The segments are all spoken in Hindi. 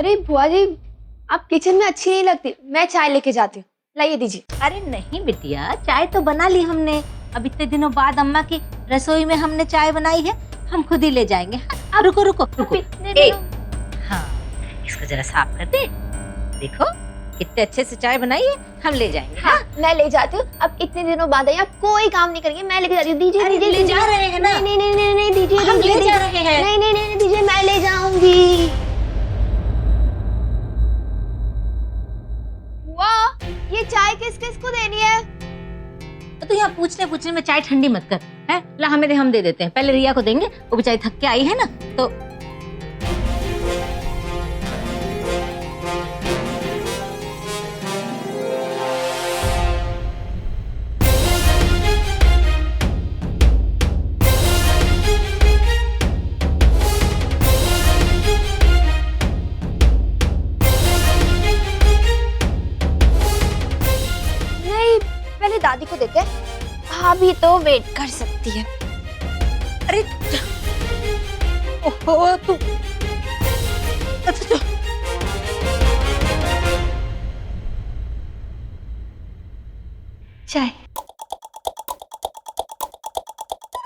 अरे बुआ जी, आप किचन में अच्छी नहीं लगती, मैं चाय लेके जाती हूँ, लाइए दीजिए। अरे नहीं बिटिया, चाय तो बना ली हमने। अब इतने दिनों बाद अम्मा की रसोई में हमने चाय बनाई है, हम खुद ही ले जाएंगे। हाँ, रुको रुको रुको। हाँ, इसको जरा साफ कर दे। देखो कितने अच्छे से चाय बनाई है, हम ले जाएंगे। हाँ, मैं ले जाती हूँ। अब इतने दिनों बाद आई, आप कोई काम नहीं करेंगे, मैं लेके जाती हूँ। दीजिए दीजिए, ले जा रहे हैं ना? नहीं नहीं नहीं नहीं, दीजिए हम दीजिए, ले जा रहे हैं। नहीं नहीं नहीं दीजिए, मैं ले जाऊंगी। बुआ, ये चाय किस किस को देनी है? तो यहाँ पूछने में चाय ठंडी मत कर, है? ला हमें दे, हम दे देते हैं। पहले रिया को देंगे, वो बेचारी थक के आई है ना, तो नहीं, पहले दादी को देते हैं, भाभी तो वेट कर सकती है। अरे ओहो तू अच्छा चाय।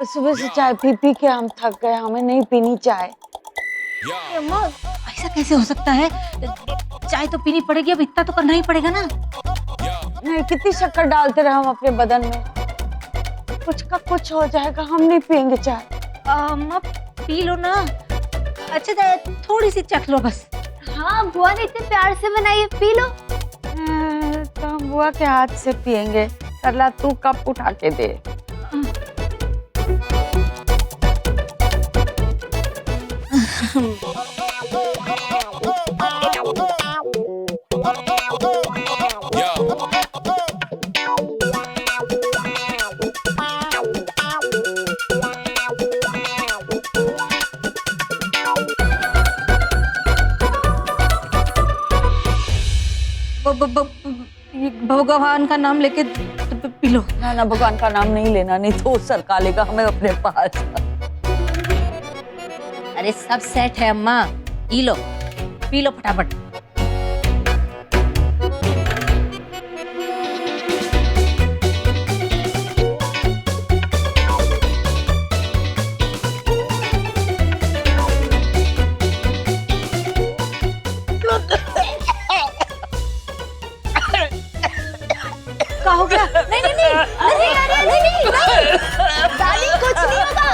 सुबह से चाय पी पी के हम थक गए, हमें नहीं पीनी चाय। अम्मा, ऐसा कैसे हो सकता है? चाय तो पीनी पड़ेगी, अब इतना तो करना ही पड़ेगा ना। नहीं, कितनी शक्कर डालते रहे हम अपने बदन में, कुछ का कुछ हो जाएगा। हम नहीं पियेंगे चाय। अम्मा पी लो ना। अच्छा थोड़ी सी चख लो बस। हाँ, बुआ ने इतने प्यार से बनाई है, पी लो। तो हम बुआ के हाथ से पियेंगे। सरला तू कप उठा के दे। भगवान का नाम लेके पी लो। ना ना, भगवान का नाम नहीं लेना, नहीं तो सरका लेगा हमें अपने पास। अरे सब सेट है अम्मा, पी लो फटाफट। क्या हो गया? नहीं नहीं नहीं अरे अरे नहीं दादी, कुछ नहीं होगा।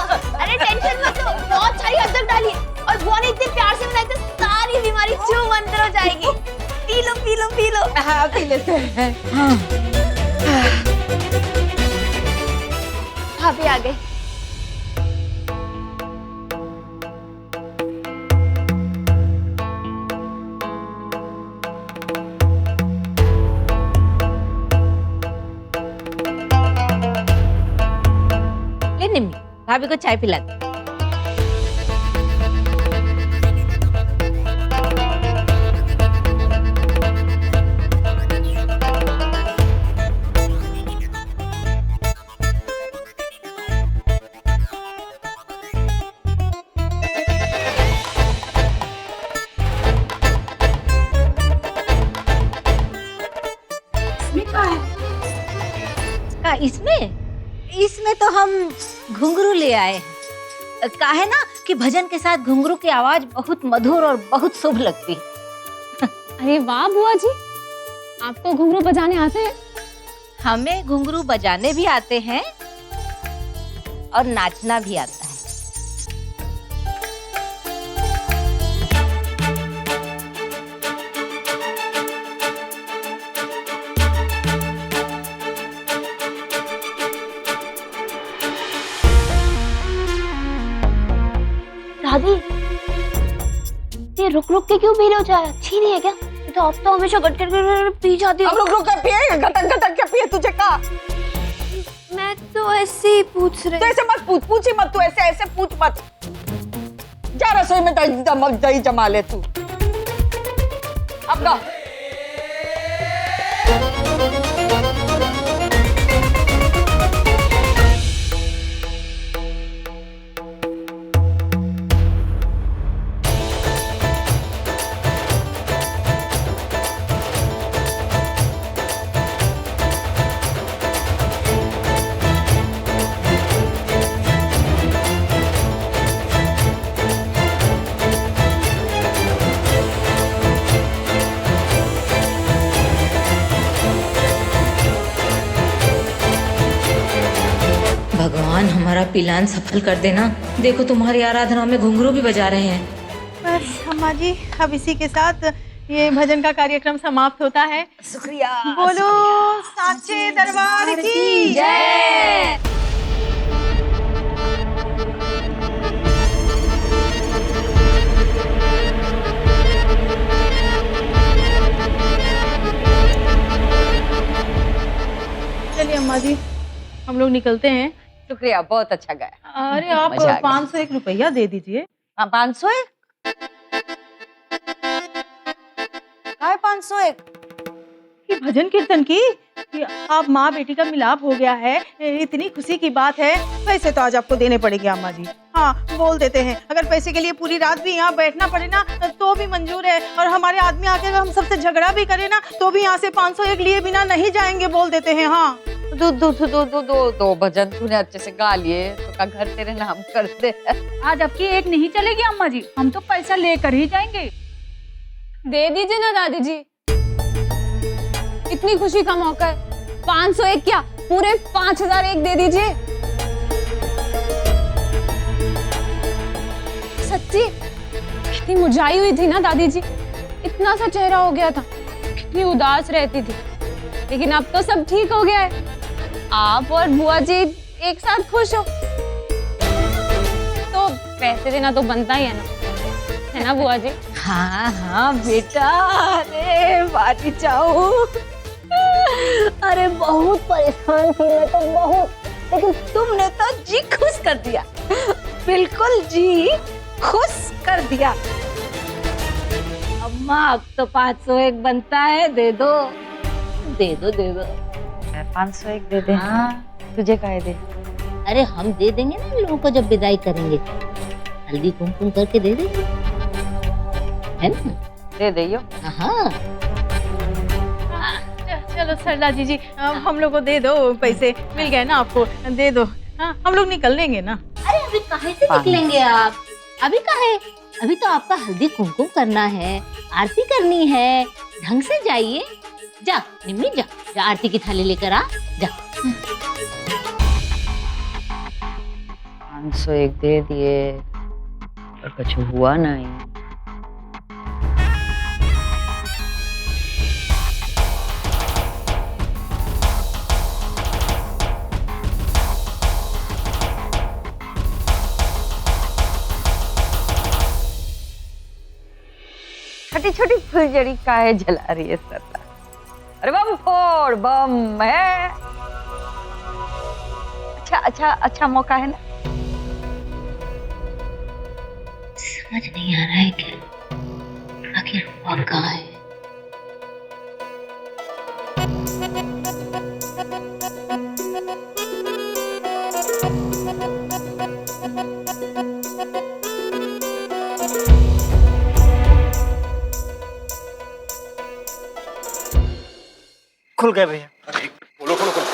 अरे टेंशन मत लो, बहुत सारी अदरक डाली और बुआ ने इतने प्यार से बनाई तो सारी बीमारी छू मंतर हो जाएगी। P low P low P low. हाँ पी लेते हैं। हाँ। भाभी आ गई। ले निम्मी, भाभी को चाय पिला दे। इसमें तो हम घुंघरू ले आए हैं। कहा है ना कि भजन के साथ घुंघरू की आवाज बहुत मधुर और बहुत शुभ लगती है। अरे वाह बुआ जी, आपको घुंघरू बजाने आते हैं? हमें घुंघरू बजाने भी आते हैं और नाचना भी आता है। दादी, ये रुक रुक के क्यों पी रहे हो चाय? अच्छी नहीं है क्या? तो आप तो हमेशा गट गट पी जाती हो। हम रुक रुक कर पिए, घटक घटक के पिए, तुझे कहा? मैं तो ऐसे ही पूछ रही। तो ऐसे मत पूछ, पूछी मत तू, ऐसे ऐसे पूछ मत। जा रसोई में दही जमा ले तू। अब गा। प्लान सफल कर देना। देखो तुम्हारी आराधना में घुंघरू भी बजा रहे हैं। बस अम्मा जी, अब इसी के साथ ये भजन का कार्यक्रम समाप्त होता है। शुक्रिया। बोलो साचे दरबार की जय। चलिए अम्मा जी, हम लोग निकलते हैं। शुक्रिया, बहुत अच्छा गाया। अरे आप मजा आ गया। 501 रुपया दे दीजिए। 501? काय 501? कि भजन कीर्तन की कि आप माँ बेटी का मिलाप हो गया है, इतनी खुशी की बात है। पैसे तो आज आपको देने पड़ेंगे अम्मा जी। हाँ, बोल देते हैं, अगर पैसे के लिए पूरी रात भी यहाँ बैठना पड़े ना तो भी मंजूर है। और हमारे आदमी आके अगर हम सबसे झगड़ा भी करे ना तो भी यहाँ से 501 लिए बिना नहीं जाएंगे, बोल देते हैं। हाँ, दो भजन तूने अच्छे से गा लिए तो का घर तेरे नाम कर दे। आज आपकी एक नहीं चलेगी अम्मा जी, हम तो पैसा लेकर ही जाएंगे। दे दीजिए ना दादी जी, इतनी खुशी का मौका है। 501 क्या, पूरे 5001 दे दीजिए। सच्ची कितनी मुरझाई हुई थी ना दादी जी, इतना सा चेहरा हो गया था, कितनी उदास रहती थी, लेकिन अब तो सब ठीक हो गया है। आप और बुआ जी एक साथ खुश हो तो पैसे देना तो बनता ही है ना बुआ जी? हाँ हाँ बेटा, अरे बाटी चाऊ, अरे बहुत परेशान थी मैं तो बहुत, लेकिन तुमने तो जी खुश कर दिया, बिल्कुल जी खुश कर दिया। अम्मा अब तो 501 बनता है, दे दो दे दो दे दो। 501 दे दे। हाँ, तुझे काहे दे? अरे हम दे देंगे ना इन लोगों को, जब विदाई करेंगे हल्दी कुमकुम करके दे देंगे, है ना? दे दियो। हाँ चलो सरला जी, हम लोग को दे दो पैसे, मिल गए ना आपको, दे दो। हाँ, हम लोग निकल लेंगे ना। अरे अभी कहाँ से निकलेंगे आप? अभी काहे? अभी तो आपका हल्दी कुमकुम करना है, आरती करनी है, ढंग से जाइए। जा निम्मी जा, जा आरती की थाली लेकर आ जा। 501 दे दिए पर कुछ हुआ नहीं। छोटी छोटी फुलझड़ी काहे जला रही है सरला? अरे बम फोड़, बम है। अच्छा मौका है ना। समझ नहीं आ रहा है कि आखिर हुआ कहाँ है। खुल गए भैया। अरे खोलो खोलो खोलो।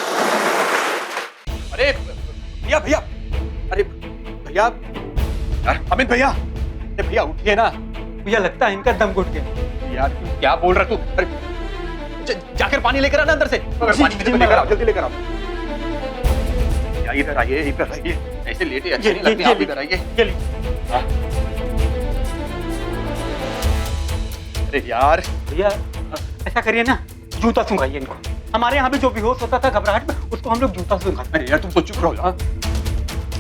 अरे भैया भैया, अरे भैया, यार अमित भैया, अरे भैया उठिए ना। भैया लगता है इनका दम घुट गया। यार तू क्या बोल रहा तू? अरे जाकर पानी लेकर आना अंदर से। पानी लेकर आओ, जल्दी लेकर आओ। इधर आइए, इधर आइए। ऐसे लेटे अच्छे नहीं लगते, आप इधर आइए। चलिए। अरे यार भैया ऐसा करिए ना, जूता सुंघाइए इनको। हमारे यहाँ भी जो बेहोश होता था घबराहट में, उसको हम लोग जूता सुंघाते। अरे यार तुम तो चुप रहो यार।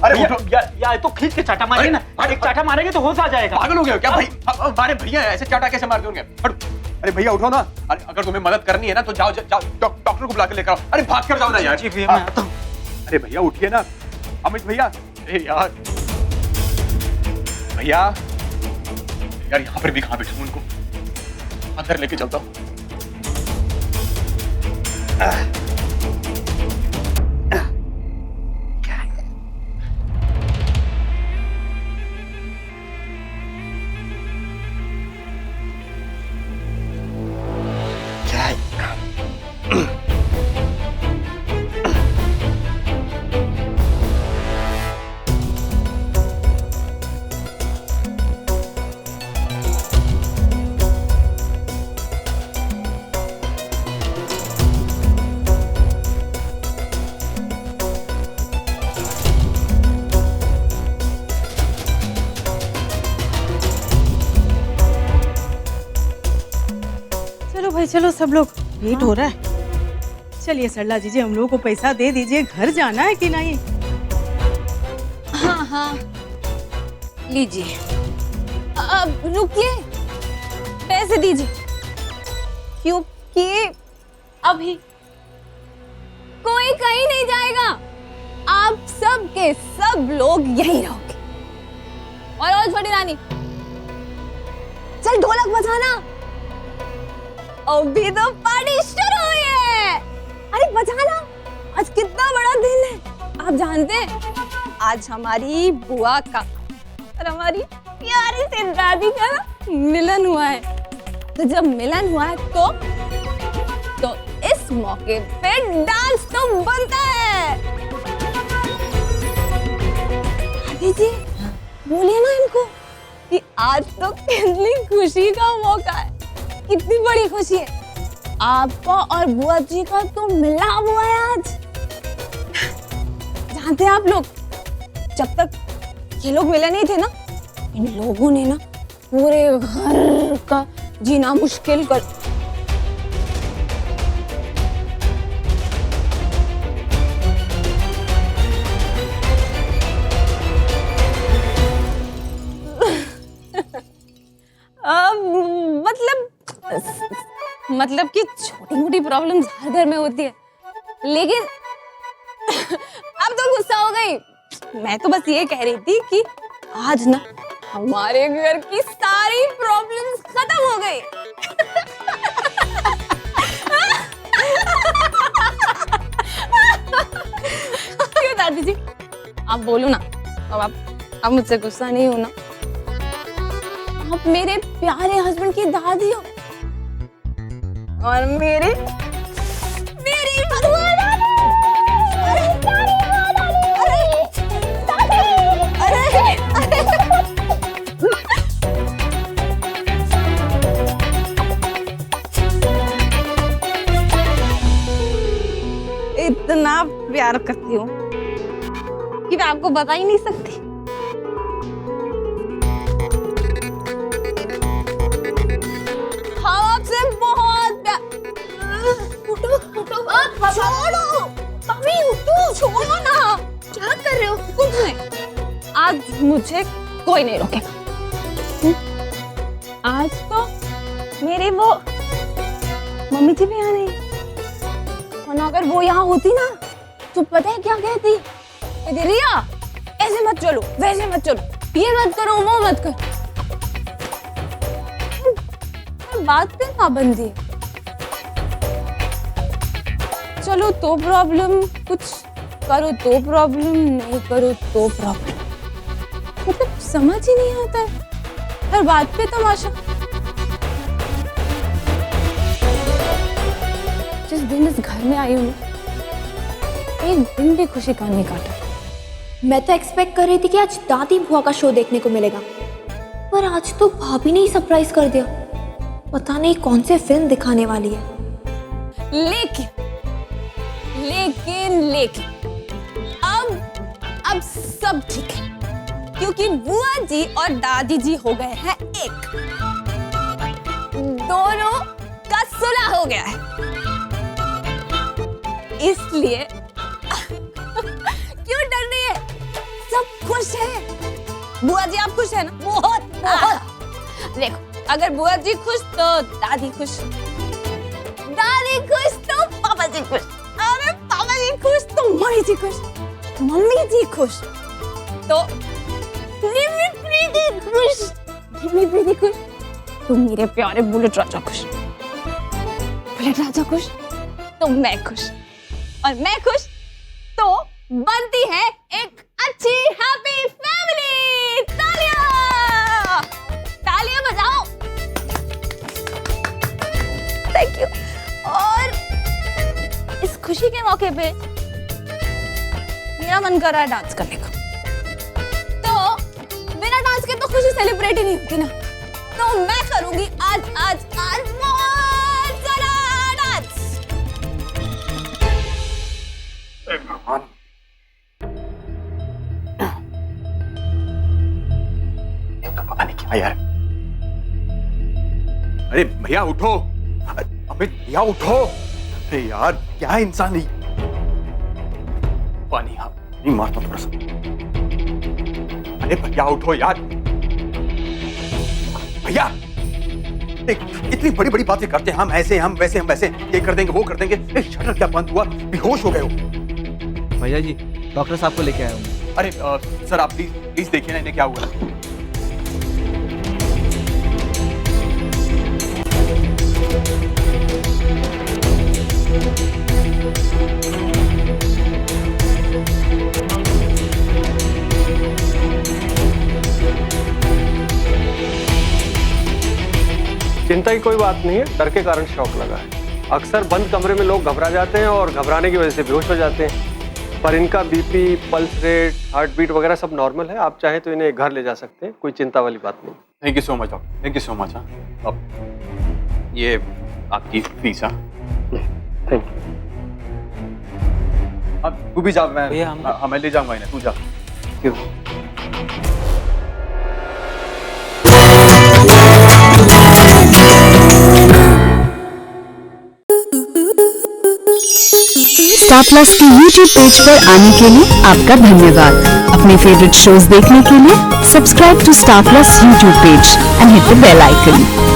अरे या तो खींच के चाटा मारिए ना, एक चाटा मारेंगे तो होश आ जाएगा। पागल हो गए हो क्या भाई? हमारे भैया ऐसे चाटा कैसे मार दोगे? अरे भैया उठो ना। अरे अगर तुम्हें मदद करनी है ना तो जाओ जाओ डॉक्टर को बुला के लेकर आओ। अरे भाग कर जाओ ना यार। जी भैया मैं आता हूँ। अरे भैया उठिए ना। अमित भैया, अरे यार भैया, यार यहाँ पर भी कहाँ बैठूं उनको? अंदर लेके चलता हूँ। चलो चलो सब लोग, लेट हो रहा है। चलिए सरला जीजी, हम लोगों को पैसा दे दीजिए, घर जाना है कि नहीं? हाँ हाँ लीजिए। अब रुकिए, पैसे दीजिए, क्योंकि अभी कोई कहीं नहीं जाएगा। आप सब के सब लोग यहीं रहोगे। और छोटी रानी, चल ढोलक बजाना, अभी तो पार्टी शुरू हुई है। अरे बजाना, आज कितना बड़ा दिन है। आप जानते हैं आज हमारी बुआ का और हमारी प्यारी सी दादी का ना मिलन हुआ है। तो जब मिलन हुआ है तो इस मौके पे डांस तो बनता है। दादी जी बोलिए ना इनको कि आज तो कितनी खुशी का मौका है, कितनी बड़ी खुशी है। आपका और बुआ जी का तो मिलाप हुआ है आज। जानते हैं आप लोग, जब तक ये लोग मिले नहीं थे ना, इन लोगों ने ना पूरे घर का जीना मुश्किल कर। मतलब कि छोटी मोटी प्रॉब्लम्स हर घर में होती है, लेकिन अब तो गुस्सा हो गई। मैं तो बस ये कह रही थी कि आज ना हमारे घर की सारी प्रॉब्लम्स खत्म हो गई। क्यों दादी जी, आप बोलो ना। अब आप मुझसे गुस्सा नहीं हो ना। आप मेरे प्यारे हस्बैंड की दादी हो और मेरी बुआ दादी। इतना प्यार करती हूँ कि मैं आपको बता ही नहीं सकती। हाँ, आपसे बहुत प्यार। उठो, छोड़ो, मम्मी उठो, छोड़ो ना। क्या कर रहे हो? कुछ नहीं, आज मुझे कोई नहीं रोकेगा। आज तो मेरे वो मम्मी जी भी यहाँ नहीं, वरना अगर वो यहाँ होती ना तो पता है क्या कहती? कहती रिया ऐसे मत चलो, वैसे मत चलो, ये मत करो, वो मत करो। बात पे पाबंदी है। चलो तो प्रॉब्लम, कुछ करो तो प्रॉब्लम, नहीं करो तो प्रॉब्लम। मतलब समझ ही नहीं आता है, हर बात पे तमाशा। जिस दिन इस घर में आई हूँ एक दिन भी खुशी का नहीं काटा। मैं तो एक्सपेक्ट कर रही थी कि आज दादी बुआ का शो देखने को मिलेगा, पर आज तो भाभी ने ही सरप्राइज कर दिया। पता नहीं कौन से फिल्म दिखाने वाली है। लेकिन अब सब ठीक है, क्योंकि बुआ जी और दादी जी हो गए हैं एक। दोनों का सुलह हो गया है, इसलिए क्यों डर रही है? सब खुश है। बुआ जी आप खुश है ना? बहुत बहुत। देखो, अगर बुआ जी खुश तो दादी खुश, दादी खुश तो पापा जी खुश, अरे पापा जी खुश तो मम्मी जी खुश, मम्मी जी खुश तो रिमी प्रीति खुश, रिमी प्रीति खुश तो मेरे प्यारे बुलेट राजा खुश, बुलेट राजा खुश तो मैं खुश, और मैं खुश तो बनती है एक अच्छी हैप्पी फैमिली। तालियां, तालियां बजाओ। Thank you. और इस खुशी के मौके पे मेरा मन कर रहा है डांस करने का। तो बिना डांस के तो खुशी सेलिब्रेट ही नहीं होती ना, तो मैं करूंगी आज आज आज बहुत सारा डांस। भगवान, पता नहीं क्या यार। अरे भैया उठो, अमित भैया उठो। अरे यार क्या इंसान ही। पानी हाँ नहीं मारता थोड़ा सा। अरे भैया उठो यार। भैया इतनी बड़ी बड़ी बातें करते हैं, हम ऐसे हम वैसे हम वैसे, ये कर देंगे वो कर देंगे। शटर क्या बंद हुआ, बेहोश हो गए हो। भैया जी डॉक्टर साहब को लेके आया हूँ। अरे सर आप प्लीज देखिए ना इन्हें क्या हुआ। चिंता की कोई बात नहीं है, डर के कारण शॉक लगा है। अक्सर बंद कमरे में लोग घबरा जाते हैं और घबराने की वजह से बेहोश हो जाते हैं, पर इनका BP, pulse rate, heart beat वगैरह सब नॉर्मल है। आप चाहें तो इन्हें घर ले जा सकते हैं, कोई चिंता वाली बात नहीं। Thank you so much doctor, thank you so much. अब ये आपकी फीस। हाँ थैंक यू। अब तू भी जा, मैं भैया मैं ले जाऊंगा इन्हें, तू जा। क्यों? स्टार प्लस की YouTube पेज पर आने के लिए आपका धन्यवाद। अपने फेवरेट शोज देखने के लिए subscribe to star plus YouTube page and hit the bell icon.